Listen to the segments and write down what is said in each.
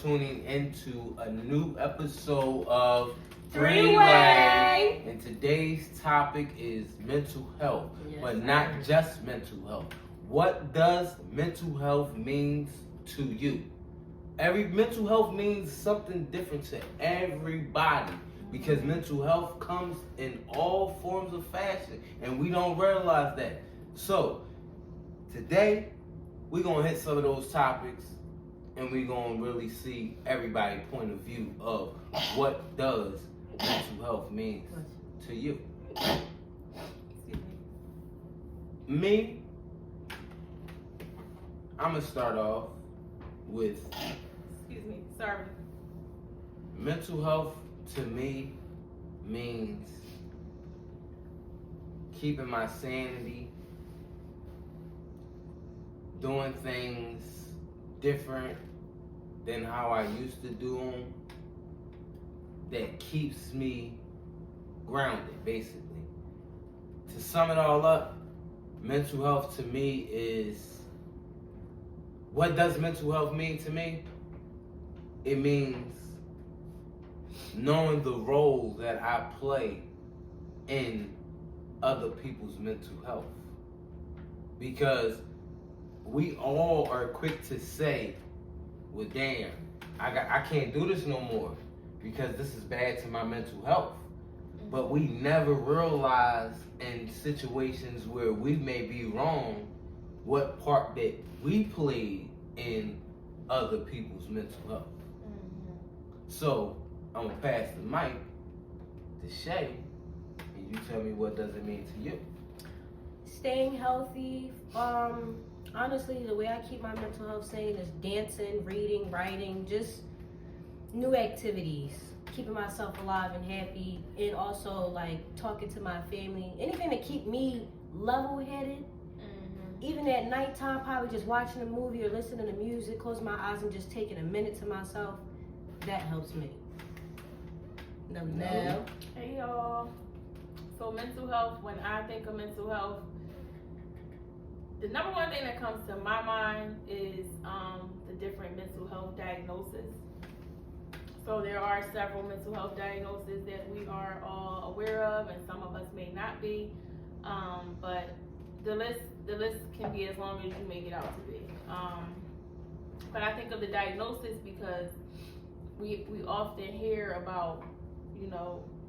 tuning into a new episode of Three Way. And today's topic is mental health, but not just mental health. What does mental health mean to you? Every mental health means something different to everybody because mental health comes in all forms of fashion, and we don't realize that. So today we're gonna hit some of those topics, and we're gonna really see everybody's point of view of what does mental health mean to you. Me, I'm gonna start off with mental health to me means keeping my sanity, doing things different than how I used to do them, that keeps me grounded, basically. To sum it all up, mental health to me is, what does mental health mean to me? It means knowing the role that I play in other people's mental health. Because we all are quick to say, well, damn, I can't do this no more because this is bad to my mental health. But we never realize in situations where we may be wrong what part that we played in other people's mental health. So I'm gonna pass the mic to Shay, and you tell me what does it mean to you. Staying healthy. Honestly, the way I keep my mental health sane is dancing, reading, writing, just new activities, keeping myself alive and happy, and also like talking to my family. Anything to keep me level-headed. Even at nighttime, probably just watching a movie or listening to music, closing my eyes and just taking a minute to myself. That helps me. No. Hey y'all. So mental health, when I think of mental health, the number one thing that comes to my mind is the different mental health diagnoses. So there are several mental health diagnoses that we are all aware of, and some of us may not be. But the list can be as long as you make it out to be. But I think of the diagnosis because we often hear about,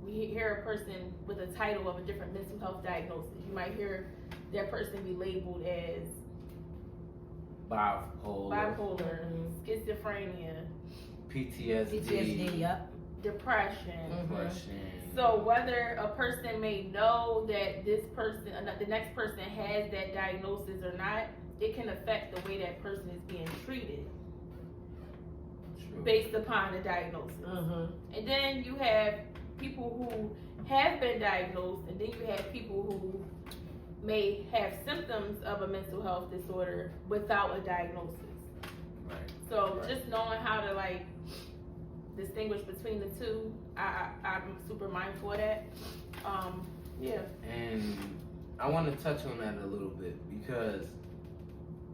we hear a person with a title of a different mental health diagnosis. You might hear that person be labeled as bipolar, schizophrenia, PTSD, yep. depression. So whether a person may know that this person, the next person has that diagnosis or not, it can affect the way that person is being treated. Based upon the diagnosis. And then you have people who have been diagnosed, and then you have people who may have symptoms of a mental health disorder without a diagnosis. So just knowing how to like distinguish between the two, I'm super mindful of that. And I want to touch on that a little bit because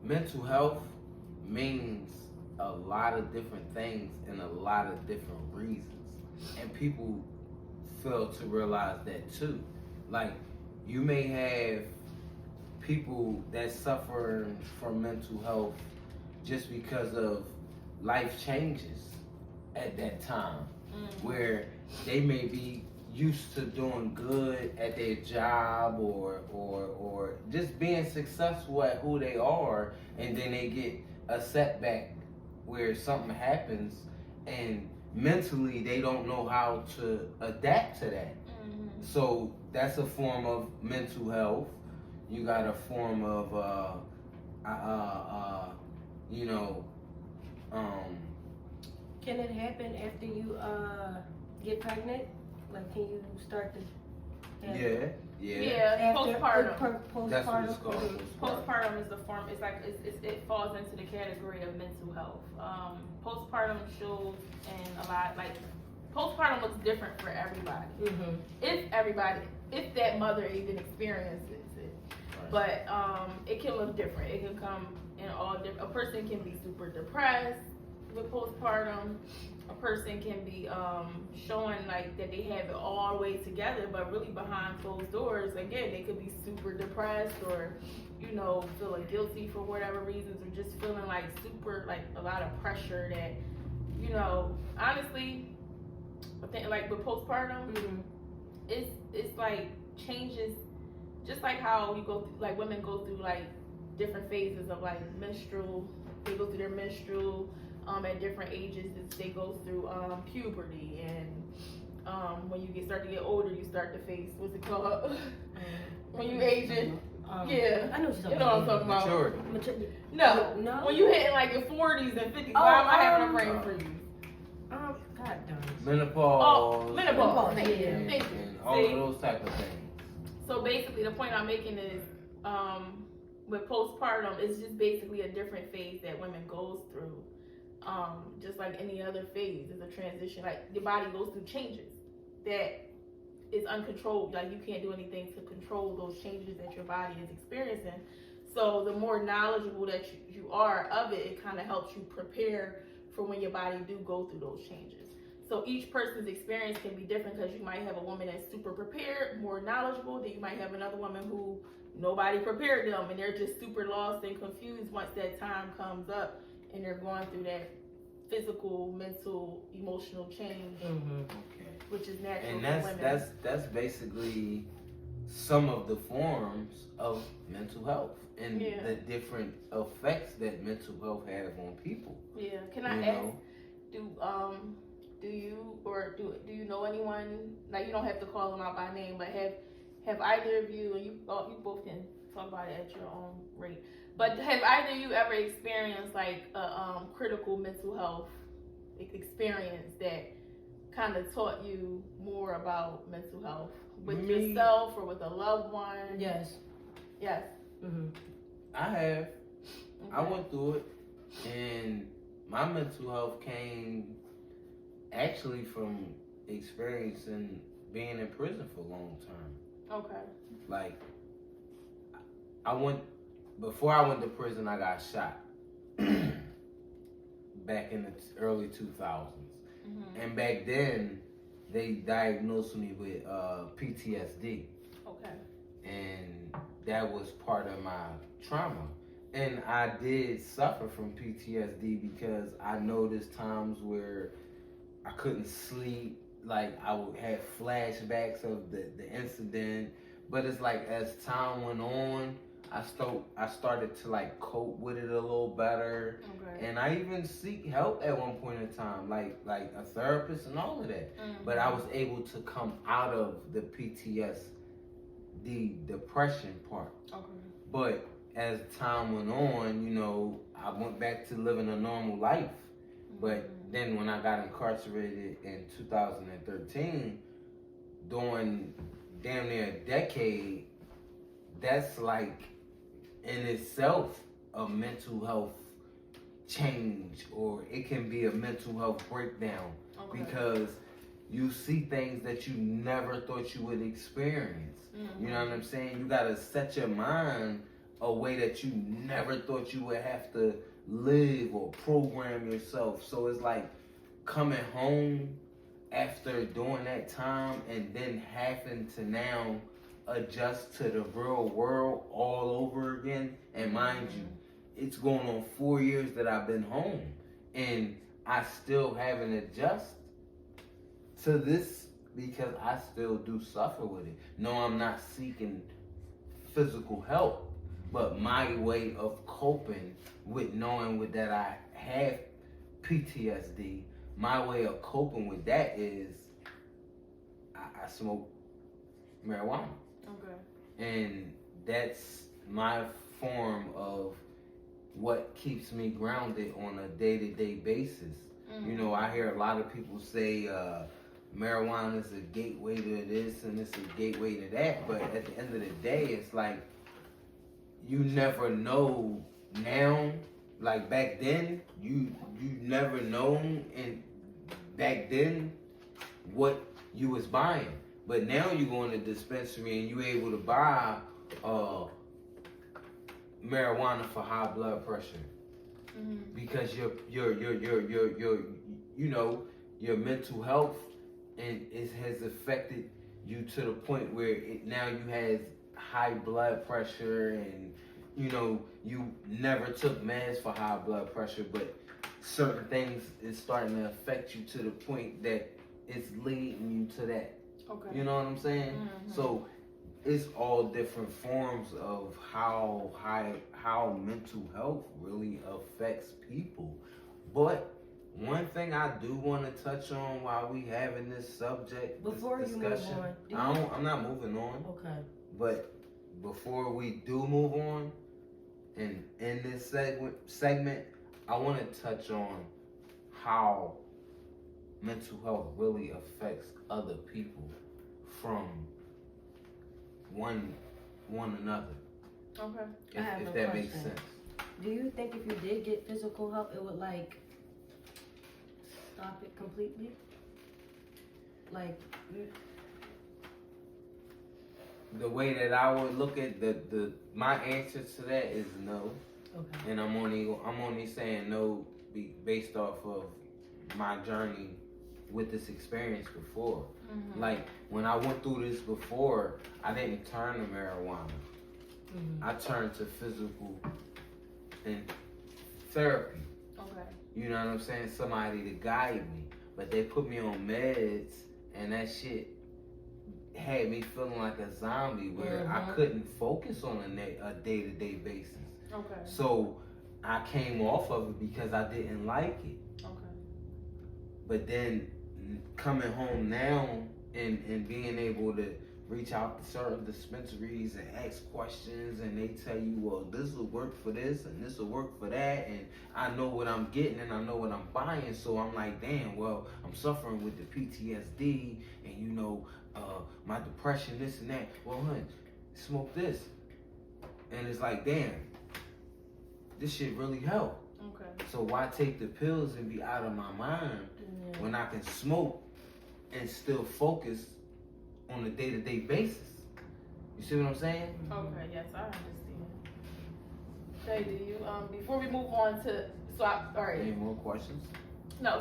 mental health means a lot of different things and a lot of different reasons, and people fail to realize that too. Like, you may have people that suffer from mental health just because of life changes at that time, where they may be used to doing good at their job or just being successful at who they are, and then they get a setback where something happens and mentally they don't know how to adapt to that. So that's a form of mental health. You got a form of Can it happen after you get pregnant? Like, can you start to Yeah, postpartum. That's what it's called. Postpartum is the form. It's like it falls into the category of mental health. Postpartum shows, and a lot like postpartum looks different for everybody. If that mother even experiences it, but it can look different. It can come in all different. A person can be super depressed. with postpartum, a person can be showing like that they have it all the way together, but really behind closed doors, again, they could be super depressed or, you know, feeling guilty for whatever reasons, or just feeling like super, like a lot of pressure that, you know, honestly, I think like with postpartum, it's like changes, just like how you go through, like women go through like different phases of like menstrual, they go through their menstrual at different ages. They go through puberty, and when you start to get older, you start to face, what's it called? When you aging. Yeah, I know what you know what I'm talking about. Maturity. No, when you hitting like your 40s and 50s, why am I having a brain freeze? God darn it. Menopause. Oh, menopause. Thank you. Thank you. And all of those type of things. So basically, the point I'm making is, with postpartum, it's just basically a different phase that women goes through. Just like any other phase, it's a transition. Like your body goes through changes that is uncontrolled. Like you can't do anything to control those changes that your body is experiencing. So the more knowledgeable that you are of it, it kind of helps you prepare for when your body do go through those changes. So each person's experience can be different, because you might have a woman that's super prepared, more knowledgeable, then you might have another woman who nobody prepared them and they're just super lost and confused once that time comes up and they're going through that physical, mental, emotional change, Okay. which is natural And for women. that's basically some of the forms of mental health and Yeah. the different effects that mental health have on people. Yeah. Can I You ask, know? do you know anyone, like you don't have to call them out by name, but have either of you, and you both can talk about it at your own rate, but have either of you ever experienced like a critical mental health experience that kind of taught you more about mental health with Me? yourself or with a loved one? Yes. Yes. I have. I Okay. went through it, and my mental health came actually from experiencing being in prison for a long time. Okay. Like, before I went to prison, I got shot back in the early 2000s. And back then, they diagnosed me with PTSD. Okay. And that was part of my trauma. And I did suffer from PTSD because I noticed times where I couldn't sleep, like I would have flashbacks of the incident. But it's like as time went on, I started to like cope with it a little better. Okay. And I even seek help at one point in time, like a therapist and all of that. But I was able to come out of the PTSD depression part. Okay. But as time went on, you know, I went back to living a normal life. But then when I got incarcerated in 2013, during damn near a decade, that's like in itself a mental health change, or it can be a mental health breakdown. Okay. Because you see things that you never thought you would experience. You know what I'm saying? You gotta set your mind a way that you never thought you would have to live or program yourself. So it's like coming home after doing that time and then having to now adjust to the real world all over again. And mind you, it's going on 4 years that I've been home, and I still haven't adjusted to this because I still do suffer with it. No, I'm not seeking physical help, but my way of coping with knowing that I have PTSD, my way of coping with that is I smoke marijuana. Okay. And that's my form of what keeps me grounded on a day-to-day basis. You know, I hear a lot of people say marijuana is a gateway to this and it's a gateway to that, but at the end of the day, it's like you never know now. Like back then, you never known, and back then what you was buying. But now you go in the dispensary and you able to buy marijuana for high blood pressure. because your mental health and it has affected you to the point where now you have high blood pressure and you never took meds for high blood pressure, but certain things is starting to affect you to the point that it's leading you to that. Okay. You know what I'm saying? So it's all different forms of how mental health really affects people. But one thing I do want to touch on while we having this subject Before this you move discussion, on, I'm not moving on. Okay. But before we do move on, and in this segment, I want to touch on how mental health really affects other people from one another. Okay. I have If a that makes question. sense. Do you think if you did get physical help, it would like stop it completely? Like, The way that I would look at my answer to that is no, okay. and I'm only saying no based off of my journey with this experience before. Like when I went through this before, I didn't turn to marijuana. I turned to physical and therapy. Okay. You know what I'm saying? Somebody to guide me. But they put me on meds, and that shit had me feeling like a zombie where I couldn't focus on a day-to-day basis. Okay. So I came off of it because I didn't like it. Okay. But then coming home now and being able to reach out to certain dispensaries and ask questions, and they tell you, well, this will work for this and this will work for that, and I know what I'm getting and I know what I'm buying. So I'm like, damn, well, I'm suffering with the PTSD and my depression, this and that. Well, hun, smoke this. And it's like, damn, this shit really help. Okay. So why take the pills and be out of my mind when I can smoke and still focus on a day-to-day basis? You see what I'm saying? Okay, yes, I understand. Shay, do you before we move on to swap, all right. Any more questions? No.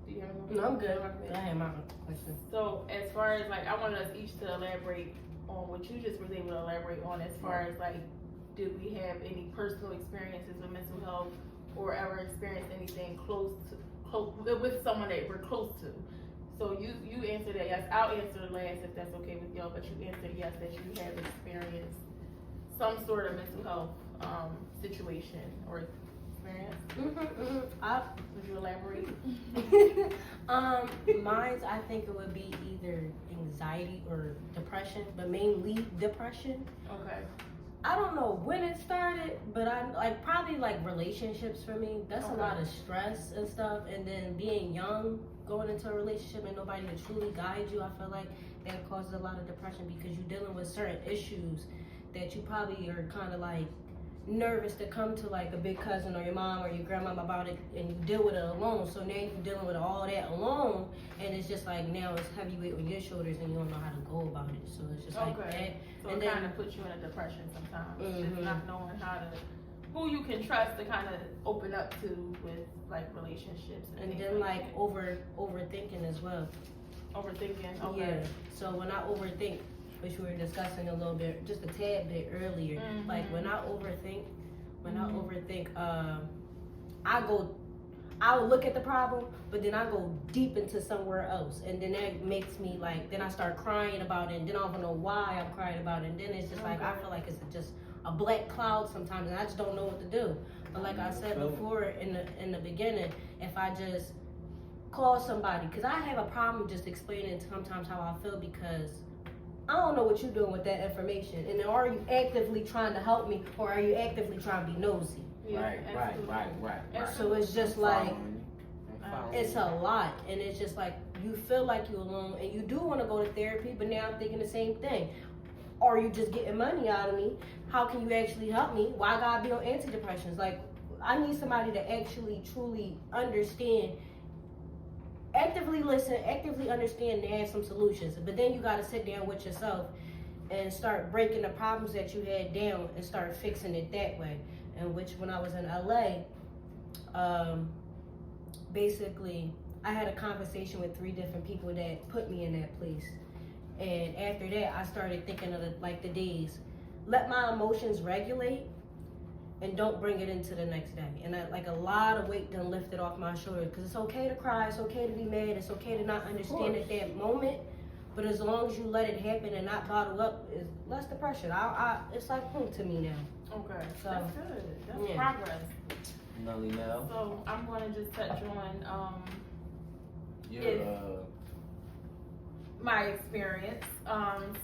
Do you have any more? No, I'm good. I have my question. So as far as like, I wanted us each to elaborate on what you just was able to elaborate on as far as like, did we have any personal experiences with mental health or ever experienced anything close with someone that we're close to? So you answered that yes. I'll answer last if that's okay with y'all, but you answered yes that you have experienced some sort of mental health situation or experience. Would you elaborate? Mine's, I think it would be either anxiety or depression, but mainly depression. Okay. I don't know when it started, but I like probably like relationships for me. That's a lot of stress and stuff, and then being young, going into a relationship and nobody to truly guide you. I feel like that causes a lot of depression because you're dealing with certain issues that you probably are kind of like nervous to come to like a big cousin or your mom or your grandmom about it, and you deal with it alone. So now you're dealing with all that alone, and it's just like now it's heavy weight on your shoulders and you don't know how to go about it. So it's just like that. So And it then- kind of puts you in a depression sometimes, just not knowing who you can trust to kind of open up to with like relationships and And things then like like overthinking as well. that. Overthinking. Okay. Yeah. So when I overthink, which we were discussing a little bit, just a tad bit earlier, like when I overthink, I will look at the problem, but then I go deep into somewhere else, and then that makes me like, then I start crying about it, and then I don't know why I'm crying about it, and then it's just like I feel like it's just a black cloud sometimes, and I just don't know what to do. But like I said before in the beginning, if I just call somebody, because I have a problem just explaining sometimes how I feel, because I don't know what you're doing with that information, and then are you actively trying to help me, or are you actively trying to be nosy? Yeah, Right. So it's just like, I'm following it's you. a lot, and it's just like you feel like you're alone, and you do want to go to therapy, but now I'm thinking the same thing. Are you just getting money out of me? How can you actually help me? Why gotta be on antidepressants? Like, I need somebody to actually truly understand, actively listen, actively understand, and have some solutions. But then you gotta sit down with yourself and start breaking the problems that you had down and start fixing it that way. And which when I was in LA, basically, I had a conversation with 3 different people that put me in that place. And after that, I started thinking of the days. Let my emotions regulate and don't bring it into the next day. And a lot of weight done lifted off my shoulders. Because it's okay to cry, it's okay to be mad, it's okay to not understand at that moment. But as long as you let it happen and not bottle up, it's less depression. It's like home to me now. Okay, So, that's good. That's yeah. progress. Nelly Mel, So I'm gonna just touch on your my experience.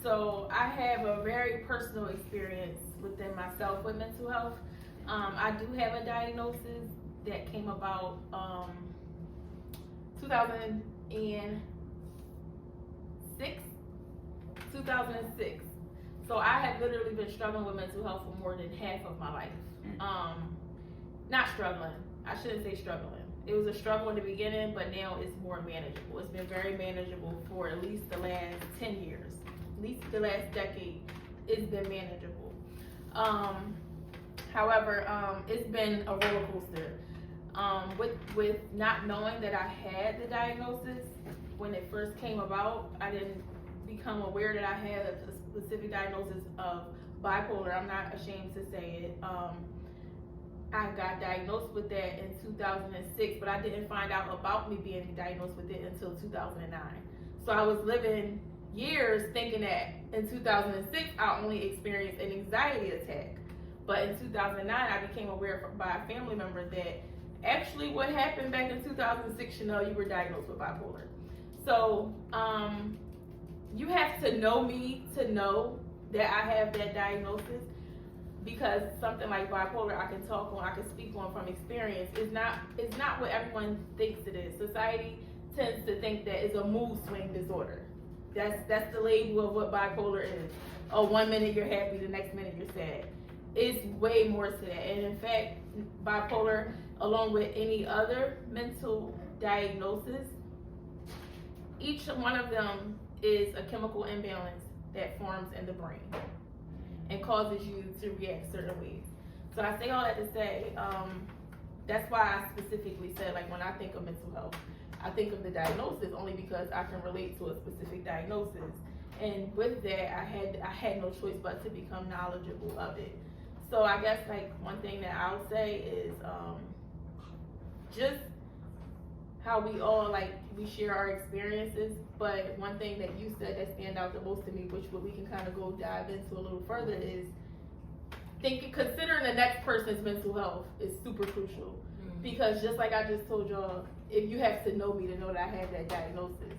So I have a very personal experience within myself with mental health. I do have a diagnosis that came about 2006. So I have literally been struggling with mental health for more than half of my life. Not struggling. I shouldn't say struggling. It was a struggle in the beginning, but now it's more manageable. It's been very manageable for at least the last 10 years. At least the last decade, it's been manageable. However, it's been a roller coaster. With not knowing that I had the diagnosis, when it first came about, I didn't become aware that I had a specific diagnosis of bipolar. I'm not ashamed to say it. I got diagnosed with that in 2006, but I didn't find out about me being diagnosed with it until 2009. So I was living years thinking that in 2006 I only experienced an anxiety attack. But in 2009 I became aware by a family member that actually what happened back in 2006, Chanel, you were diagnosed with bipolar. So you have to know me to know that I have that diagnosis. Because something like bipolar, I can talk on, I can speak on from experience. It's not what everyone thinks it is. Society tends to think that it's a mood swing disorder. That's the label of what bipolar is. Oh, 1 minute you're happy, the next minute you're sad. It's way more to that. And in fact, bipolar, along with any other mental diagnosis, each one of them is a chemical imbalance that forms in the brain and causes you to react certain ways. So I say all that to say, that's why I specifically said, like, when I think of mental health, I think of the diagnosis only because I can relate to a specific diagnosis. And with that, I had no choice but to become knowledgeable of it. So I guess, like, one thing that I'll say is just how we all, like, we share our experiences, but one thing that you said that stand out the most to me, which we can kind of go dive into a little further, is considering the next person's mental health is super crucial. Because just like I just told y'all, if you have to know me to know that I have that diagnosis.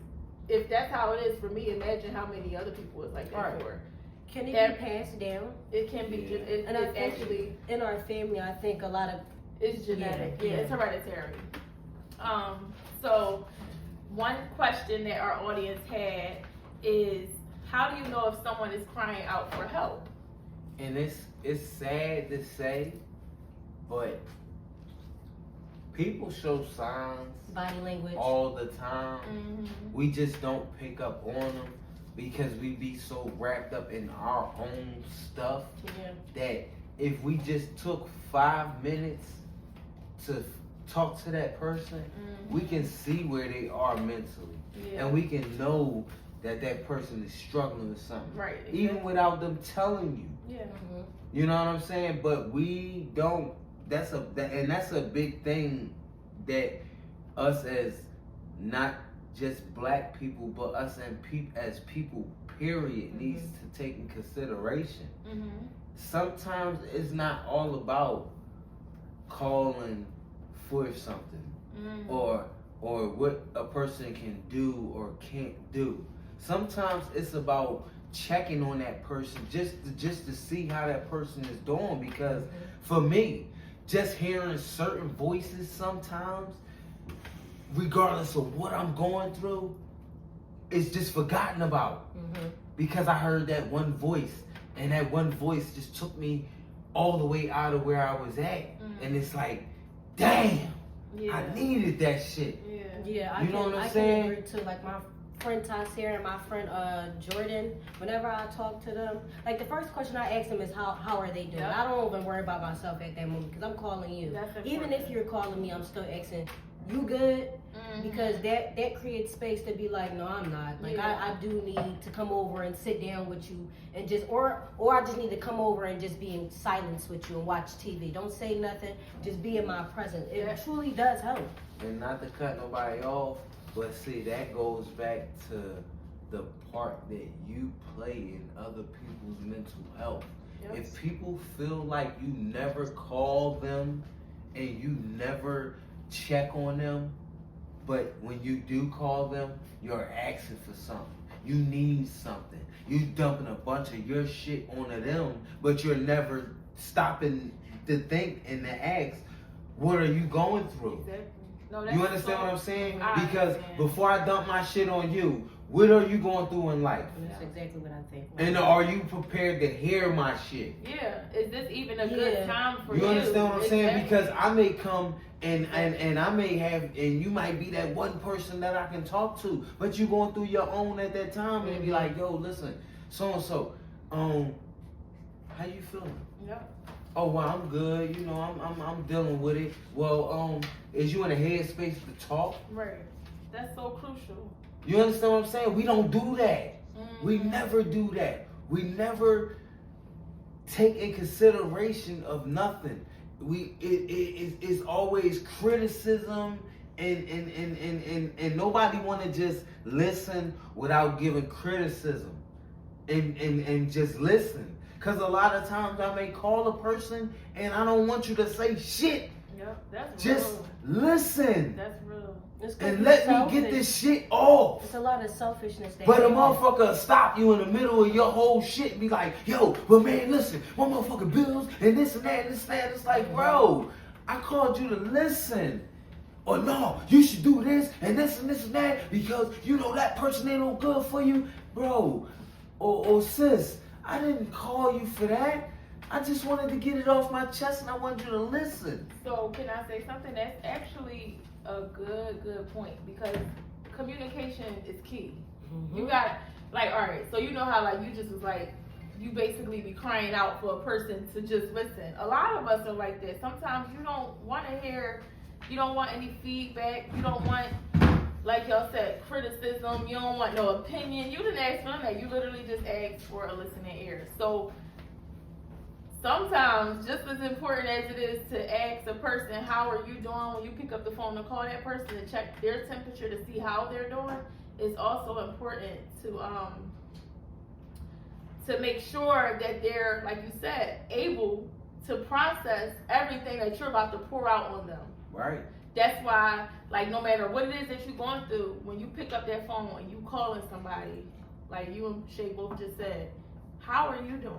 If that's how it is for me, imagine how many other people it's like that for. Can it be passed down? It can be, And I think actually in our family, I think a lot of it's genetic. Yeah. It's hereditary. So one question that our audience had is, how do you know if someone is crying out for help? and it's sad to say, but people show signs body language all the time. Mm-hmm. We just don't pick up on them because we be so wrapped up in our own stuff that if we just took 5 minutes to talk to that person, we can see where they are mentally, and we can know that that person is struggling with something, Right. Exactly. even without them telling you. Yeah. You know what I'm saying? But we don't. That's a big thing that us as not just black people, but us as people, period, needs to take in consideration. Sometimes it's not all about calling for something or what a person can do or can't do. Sometimes it's about checking on that person just to see how that person is doing, because for me, just hearing certain voices sometimes, regardless of what I'm going through, it's just forgotten about because I heard that one voice, and that one voice just took me all the way out of where I was at, and it's like, damn, I needed that shit. Yeah, You know what I'm saying? can agree too. Like, my friend Tasir and my friend Jordan, whenever I talk to them, like the first question I ask them is how are they doing? Yep. I don't even worry about myself at that moment because I'm calling you. That's Even important. if you're calling me, I'm still asking, you good? Mhm. Because that creates space to be like, no, I'm not. Like Yeah. I do need to come over and sit down with you and just or I just need to come over and just be in silence with you and watch TV. Don't say nothing. Just be in my presence. It Yeah. truly does help. And not to cut nobody off, but see, that goes back to the part that you play in other people's mental health. Yep. If people feel like you never call them and you never check on them, but when you do call them, you're asking for something. You need something. You dumping a bunch of your shit onto them, but you're never stopping to think and to ask, what are you going through? Exactly. No, that's You understand so- what I'm saying? I Because understand. before I dump my shit on you, what are you going through in life? And that's exactly what I think. And are you prepared to hear my shit? Yeah, is this even a good Yeah. time for you? You understand what I'm saying? Exactly. Because I may come and I may have, and you might be that one person that I can talk to, but you going through your own at that time and be like, yo, listen, so and so, how you feeling? Yep. Oh well, I'm good. You know, I'm dealing with it. Well, is you in a headspace to talk? Right. That's so crucial. You understand what I'm saying? We don't do that. We Mhm. never do that. We never take in consideration of nothing. It's always criticism and nobody want to just listen without giving criticism and just listen. Cause a lot of times I may call a person and I don't want you to say shit. Yep. That's Just real. listen That's real. It's 'cause and we're let me selfish. get this shit off. It's a lot of selfishness there. But a motherfucker stop you in the middle of your whole shit and be like, yo, but man, listen, my motherfucking bills and this and that and this and that. It's like, bro, I called you to listen. Or no, you should do this and this and this and that because you know that person ain't no good for you. Bro, or sis, I didn't call you for that. I just wanted to get it off my chest and I wanted you to listen. So can I say something? That's actually a good point because communication is key. You got like, all right, so you know how like you just was like, you basically be crying out for a person to just listen. A lot of us are like that. Sometimes you don't want to hear, you don't want any feedback. You don't want, like y'all said, criticism. You don't want no opinion. You didn't ask for that. You literally just asked for a listening ear. So sometimes, just as important as it is to ask a person, how are you doing, when you pick up the phone to call that person to check their temperature to see how they're doing, it's also important to make sure that they're, like you said, able to process everything that you're about to pour out on them. Right. That's why, like, no matter what it is that you're going through, when you pick up that phone and you calling somebody, like you and Shay both just said, how are you doing?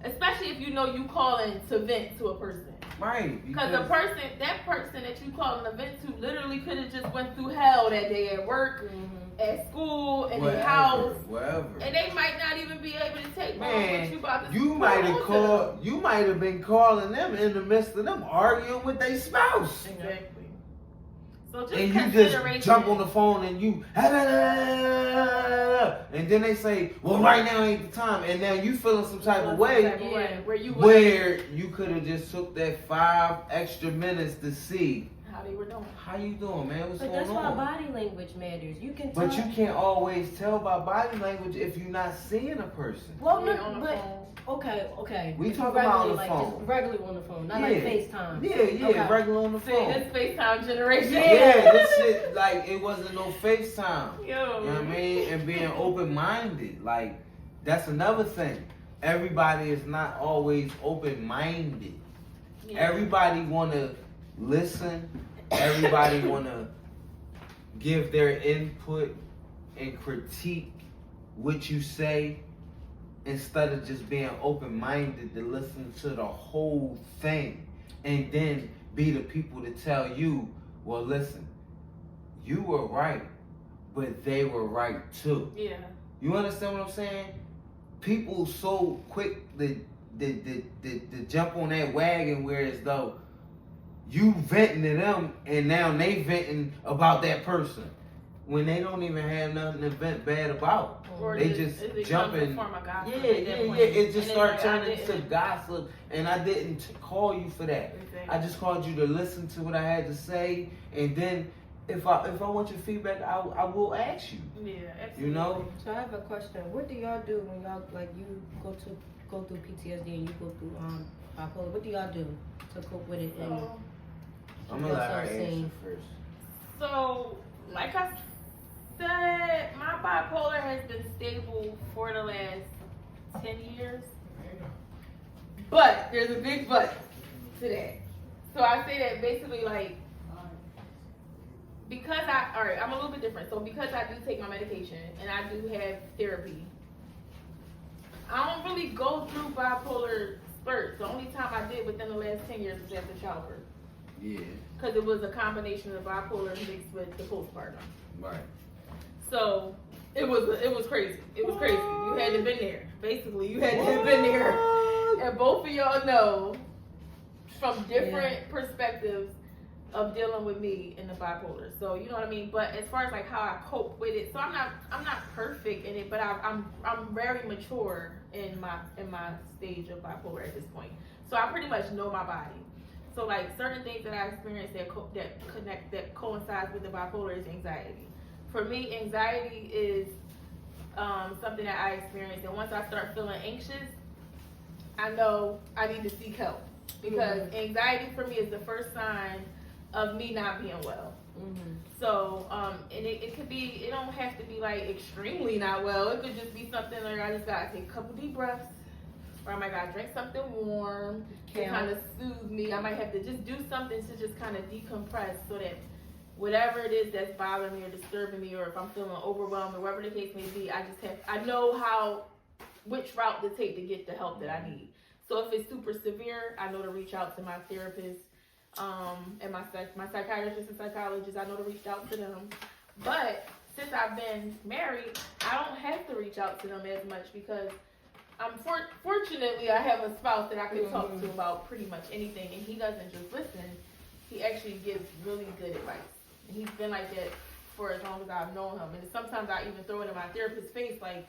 Especially if you know you calling to vent to a person. Right. Because that person that you calling to vent to literally could have just went through hell that day at work, at school, in their house. Wherever. And they might not even be able to take on Man, what you about to you pour might have onto called. them. You might have been calling them in the midst of them arguing with their spouse, Exactly. So just and you consideration. just jump on the phone and you, and then they say, "Well, right now ain't the time," and now you feeling some type of way Yeah, where you where you could have just took that 5 extra minutes to see how they were doing. how you doing, man. What's But going that's why on? body language matters. You can tell. But you can't always tell by body language if you're not seeing a person. Well, Yeah, no, on the but phone. okay. We If talking you about on the regularly, phone. Just regularly on the phone, not like Yeah. FaceTime. Yeah, Okay. regular on the See, phone. this FaceTime generation. Yeah, this shit, like, it wasn't no FaceTime. Yo. You know what I mean? And being open-minded. Like, that's another thing. Everybody is not always open-minded. Yeah. Everybody want to listen. Everybody want to give their input and critique what you say instead of just being open-minded to listen to the whole thing and then be the people to tell you, well, listen, you were right, but they were right too. Yeah. You understand what I'm saying? People so quick to jump on that wagon where as though you venting to them and now they venting about that person. when they don't even have nothing to vent bad about. Or They it just becomes a jumping. form of gossip Yeah, at yeah, that yeah. point. It just And started it's like, I turning to didn't- gossip, and I didn't call you for that. Exactly. I just called you to listen to what I had to say, and then if I want your feedback, I will ask you. Yeah, absolutely. You know. So I have a question. What do y'all do when y'all like you go through PTSD and you go through bipolar? What do y'all do to cope with it? And So, I'm gonna let her That's what I'm answer saying. first. so, like I said, my bipolar has been stable for the last 10 years. But there's a big but to that. So I say that basically like because I'm a little bit different. So because I do take my medication and I do have therapy, I don't really go through bipolar spurts. The only time I did within the last 10 years was after childbirth. Yeah. Because it was a combination of bipolar mixed with the postpartum. Right. So it was crazy. It was crazy. You had to been there. Basically, you had to have been there. And both of y'all know from different perspectives of dealing with me in the bipolar. So you know what I mean. But as far as like how I cope with it, so I'm not perfect in it, but I'm very mature in my stage of bipolar at this point. So I pretty much know my body. So like certain things that I experience that coincides with the bipolar is anxiety. For me, anxiety is something that I experience, and once I start feeling anxious, I know I need to seek help because anxiety for me is the first sign of me not being well. So, and it could be, it don't have to be like extremely not well. It could just be something like I just gotta take a couple deep breaths, or I might gotta drink something warm to kind of soothe me. I might have to just do something to just kind of decompress so that whatever it is that's bothering me or disturbing me, or if I'm feeling overwhelmed or whatever the case may be, I know which route to take to get the help that I need. So if it's super severe, I know to reach out to my therapist, and my psychiatrist and psychologist. I know to reach out to them. But since I've been married, I don't have to reach out to them as much because fortunately I have a spouse that I can talk to about pretty much anything, and he doesn't just listen. He actually gives really good advice. And he's been like that for as long as I've known him. And sometimes I even throw it in my therapist's face like,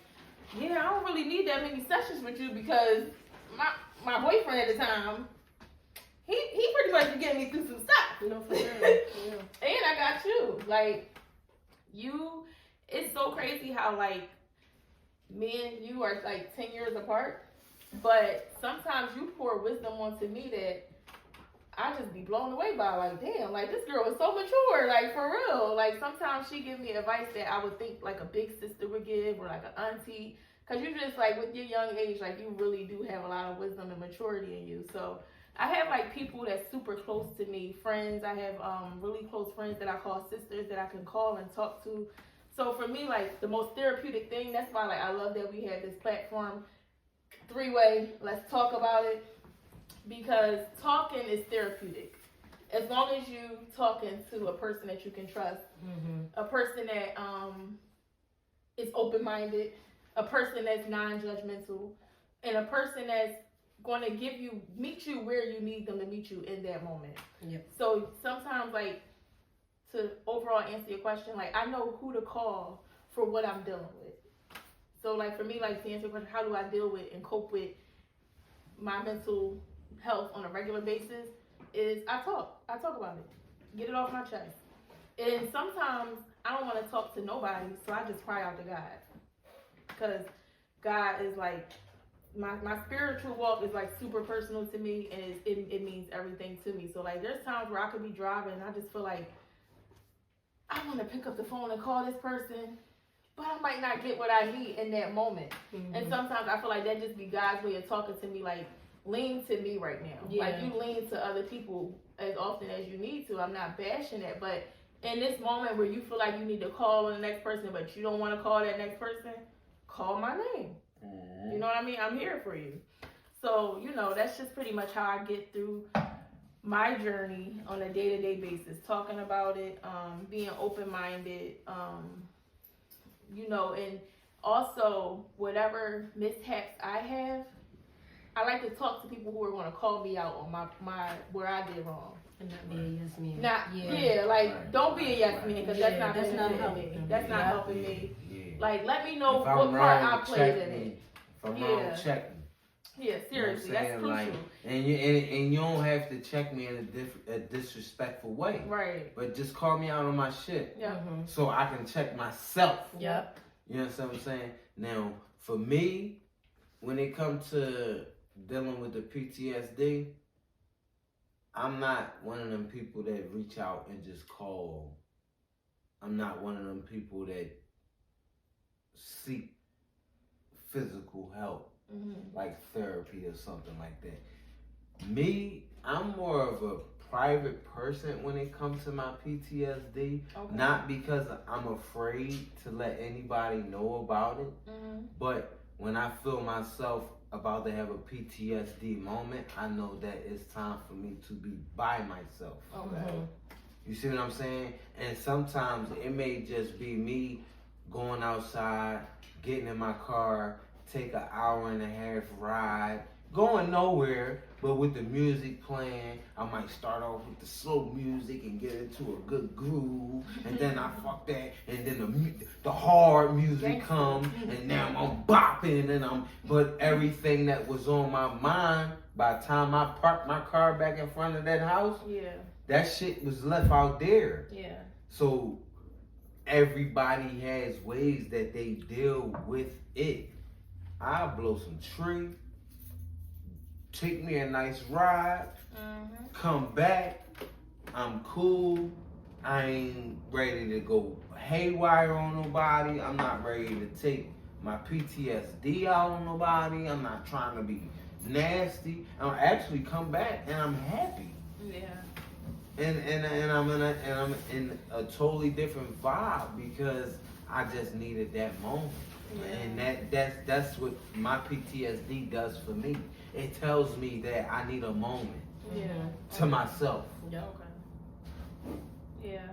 yeah, I don't really need that many sessions with you because my boyfriend at the time, he pretty much is getting me through some stuff. You know, for sure. Yeah. And I got you. Like, it's so crazy how, like, me and you are, like, 10 years apart. But sometimes you pour wisdom onto me that I just be blown away by. Like, damn, like, this girl is so mature. Like, for real. Like, sometimes she gives me advice that I would think, like, a big sister would give or, like, an auntie. Because you just, like, with your young age, like, you really do have a lot of wisdom and maturity in you. So I have, like, people that's super close to me, friends. I have really close friends that I call sisters that I can call and talk to. So for me, like, the most therapeutic thing, that's why, like, I love that we have this platform, three-way, let's talk about it, because talking is therapeutic. As long as you talking to a person that you can trust, a person that is open-minded, a person that's non-judgmental, and a person that's going to meet you where you need them to meet you in that moment. Yep. So sometimes, like, to overall answer your question, like, I know who to call for what I'm dealing with. So, like, for me, like, to answer your question, how do I deal with and cope with my mental health on a regular basis, is I talk about it, get it off my chest. And sometimes I don't want to talk to nobody, so I just cry out to God. Because God is like, my spiritual walk is like super personal to me, and it means everything to me. So like there's times where I could be driving and I just feel like I want to pick up the phone and call this person, but I might not get what I need in that moment. And sometimes I feel like that just be God's way of talking to me, like, lean to me right now. Yeah. Like, you lean to other people as often as you need to. I'm not bashing that, but in this moment where you feel like you need to call on the next person, but you don't want to call that next person, call my name. You know what I mean? I'm here for you. So, you know, that's just pretty much how I get through my journey on a day-to-day basis, talking about it, being open-minded, you know, and also whatever mishaps I have, I like to talk to people who are going to call me out on my where I did wrong. And not be a yes man. Like don't be a yes man because that's not helping helping me. me. That's not Yeah. helping me. Yeah. Like let me know If what I'm part I wrong, played check in me. it. If I'm Yeah. wrong, check me. Yeah, seriously, that's crucial. Like, and you don't have to check me in a disrespectful way. Right. But just call me out on my shit. Yeah. Mm-hmm. So I can check myself. Yep. You understand what I'm saying? Now, for me, when it comes to dealing with the PTSD, I'm not one of them people that reach out and just call. I'm not one of them people that seek physical help, like therapy or something like that. Me, I'm more of a private person when it comes to my PTSD. Okay. Not because I'm afraid to let anybody know about it, but when I feel myself about to have a PTSD moment, I know that it's time for me to be by myself. Okay. You see what I'm saying? And sometimes it may just be me going outside, getting in my car, take an hour and a half ride, going nowhere, but with the music playing. I might start off with the slow music and get into a good groove, and then I fuck that, and then the hard music comes, and now I'm bopping, and but everything that was on my mind, by the time I parked my car back in front of that house, that shit was left out there. Yeah. So everybody has ways that they deal with it. I'll blow some tree, take me a nice ride, come back, I'm cool, I ain't ready to go haywire on nobody, I'm not ready to take my PTSD out on nobody, I'm not trying to be nasty, I'll actually come back and I'm happy. Yeah. And I'm in a totally different vibe because I just needed that moment. And that's what my PTSD does for me. It tells me that I need a moment to myself. Yeah. Okay. Yeah.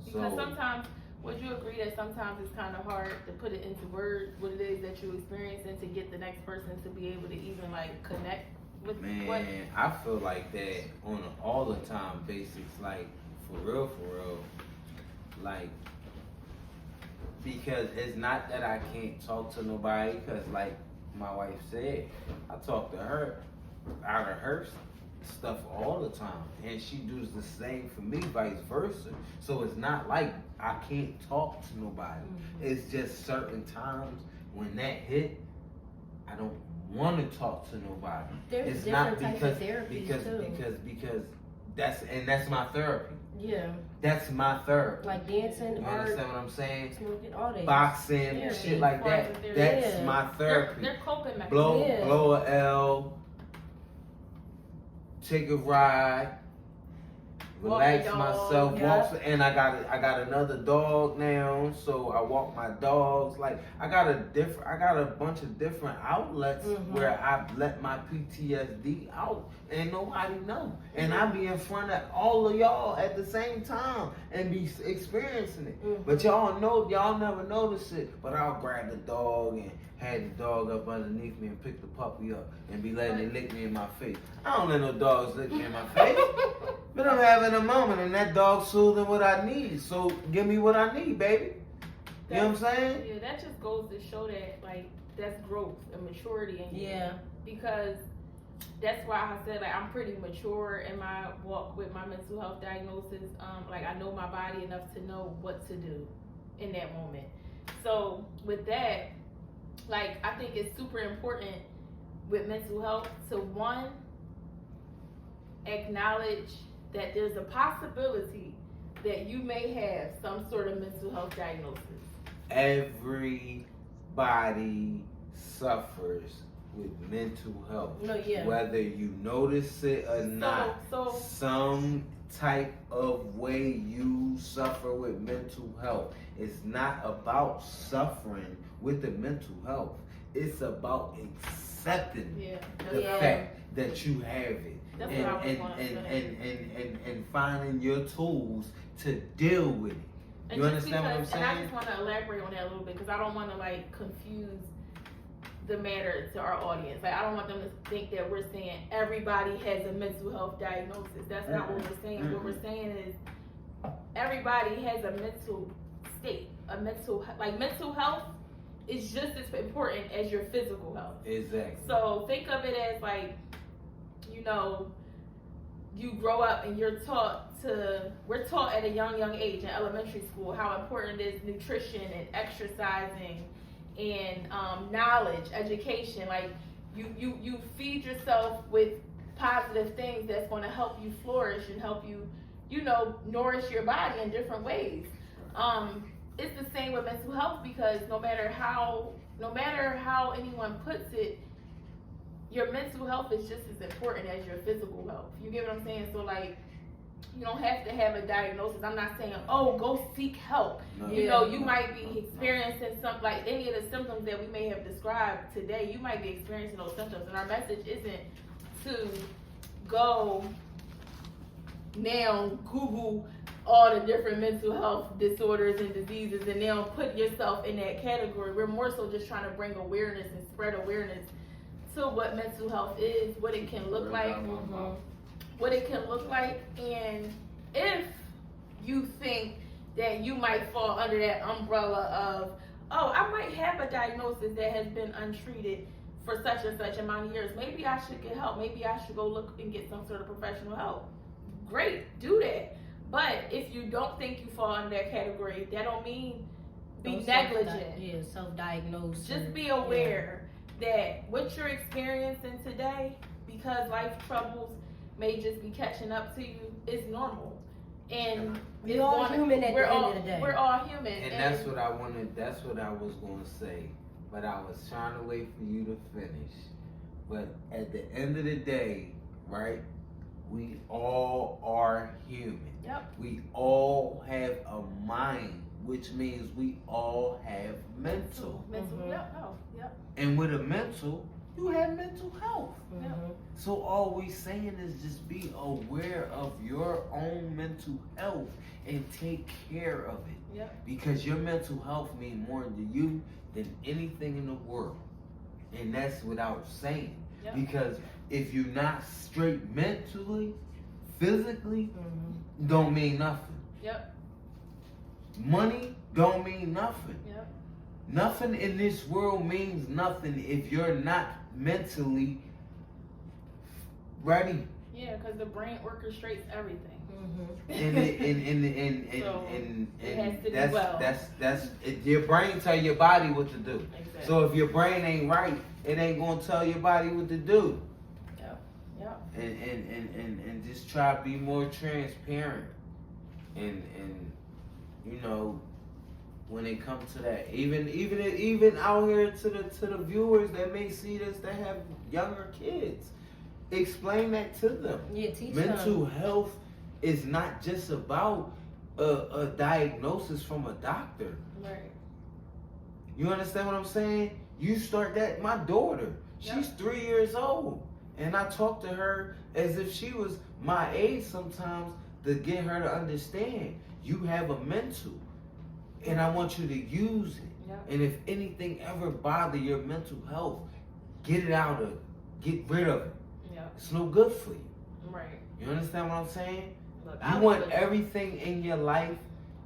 So, Because sometimes, would you agree that sometimes it's kind of hard to put it into words what it is that you experience and to get the next person to be able to even like connect with what? man, I feel like that on an all the time basis, like for real, like. Because it's not that I can't talk to nobody, because like my wife said, I talk to her out of her stuff all the time, and she does the same for me, vice versa. So it's not like I can't talk to nobody. It's just certain times when that hit, I don't want to talk to nobody. There's it's different not types of therapies too. because that's my therapy. Yeah. That's my therapy. Like dancing, You art, understand what I'm saying? smoking, all that. Boxing, shit like that. That's my therapy. They're coping mechanisms. Blow a L, take a ride, relax myself, walk, and I got another dog now, so I walk my dogs. Like I got a bunch of different outlets where I let my PTSD out, and nobody know. And I be in front of all of y'all at the same time and be experiencing it. But y'all never notice it. But I'll grab the dog and have the dog up underneath me and pick the puppy up and be letting it lick me in my face. I don't let no dogs lick me in my face. But I'm having a moment and that dog's soothing what I need. So give me what I need, baby. You know what I'm saying? Yeah, that just goes to show that like that's growth and maturity in you. Yeah. Because that's why I said like I'm pretty mature in my walk with my mental health diagnosis. Like I know my body enough to know what to do in that moment. So with that, like I think it's super important with mental health to one, acknowledge that there's a possibility that you may have some sort of mental health diagnosis. Everybody suffers with mental health. No, yeah. Whether you notice it or not, some type of way you suffer with mental health. It's not about suffering with the mental health. It's about accepting the fact that you have it. That's and finding your tools to deal with it. And you understand what I'm saying? And I just want to elaborate on that a little bit because I don't want to like confuse the matter to our audience. Like, I don't want them to think that we're saying everybody has a mental health diagnosis. That's not what we're saying. What we're saying is everybody has a mental state, mental health is just as important as your physical health. Exactly. So think of it as like, you grow up and we're taught at a young age in elementary school how important is nutrition and exercising and knowledge, education. Like you feed yourself with positive things that's going to help you flourish and help you, nourish your body in different ways. It's the same with mental health, because no matter how anyone puts it, your mental health is just as important as your physical health. You get what I'm saying? So like, you don't have to have a diagnosis. I'm not saying, oh, go seek help. No. You might be experiencing something like any of the symptoms that we may have described today. You might be experiencing those symptoms, and our message isn't to go now Google all the different mental health disorders and diseases and now put yourself in that category. We're more so just trying to bring awareness and spread awareness to what mental health is, what it can look like, and if you think that you might fall under that umbrella of, oh, I might have a diagnosis that has been untreated for such and such amount of years, maybe I should get help, maybe I should go look and get some sort of professional help. Great, do that. But if you don't think you fall under that category, that don't mean be negligent. Self-diagnosed. Just be aware that what you're experiencing today, because life troubles may just be catching up to you, is normal. And we're all human at the end of the day. We're all human. And that's what I was going to say. But I was trying to wait for you to finish. But at the end of the day, right, we all are human. Yep. We all have a mind, which means we all have mental. Yep. And with a mental, you have mental health. Mm-hmm. So all we saying is just be aware of your own mental health and take care of it. Yep. Because your mental health means more to you than anything in the world. And that's without saying. Yep. Because if you're not straight mentally, physically, don't mean nothing. Yep. Money don't mean nothing. Yep. Nothing in this world means nothing if you're not mentally ready. Yeah, because the brain orchestrates everything. And it has to do well. That's your brain tell your body what to do. Exactly. So if your brain ain't right, it ain't gonna tell your body what to do. Yep. And just try to be more transparent. And when it comes to that, even out here to the viewers that may see this that have younger kids, explain that to them. Yeah, teach Mental them. health is not just about a diagnosis from a doctor. Right. You understand what I'm saying? You start that. My daughter, she's 3 years old, and I talk to her as if she was my age sometimes to get her to understand you have a mental, and I want you to use it. Yep. And if anything ever bother your mental health, get rid of it. Yep. It's no good for you. Right. You understand what I'm saying? Look, You want everything in your life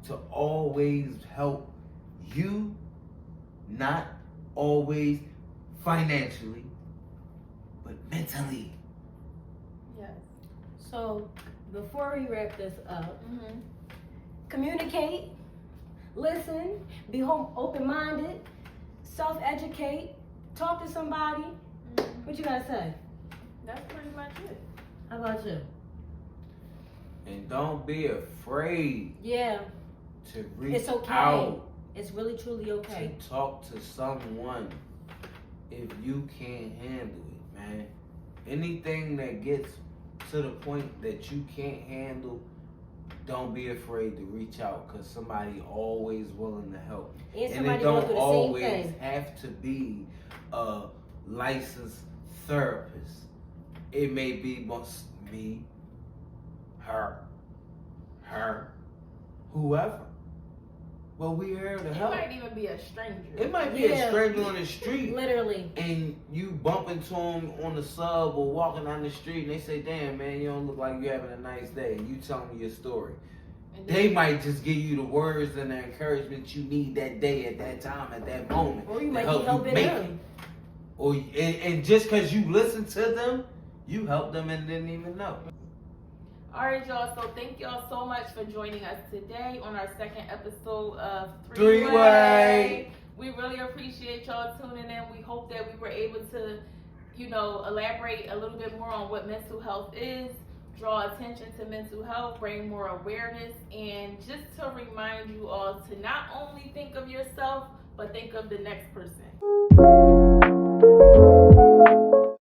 to always help you, not always financially, but mentally. Yes. So before we wrap this up, Mm-hmm. communicate, listen, be open-minded, self-educate, talk to somebody. Mm-hmm. What you gotta say? That's pretty much it. How about you? And don't be afraid Yeah, to reach it's okay. out It's really truly okay. to talk to someone if you can't handle it, man. Anything that gets to the point that you can't handle, don't be afraid to reach out, because somebody always willing to help. And And somebody it going don't through the always same thing. have to be a licensed therapist. It may be me, her, whoever. Well, we here to It help. might even be a stranger. It might be Yeah. a stranger on the street. Literally. And you bump into them on the sub or walking down the street and they say, damn, man, you don't look like you having a nice day. And you tell them your story. And They might just give you the words and the encouragement you need that day, at that time, at that moment. Or you to might help be helping make them. it. And just because you listen to them, you helped them and didn't even know. All right, y'all. So thank y'all so much for joining us today on our second episode of Three-Way. We really appreciate y'all tuning in. We hope that we were able to, elaborate a little bit more on what mental health is, draw attention to mental health, bring more awareness, and just to remind you all to not only think of yourself, but think of the next person.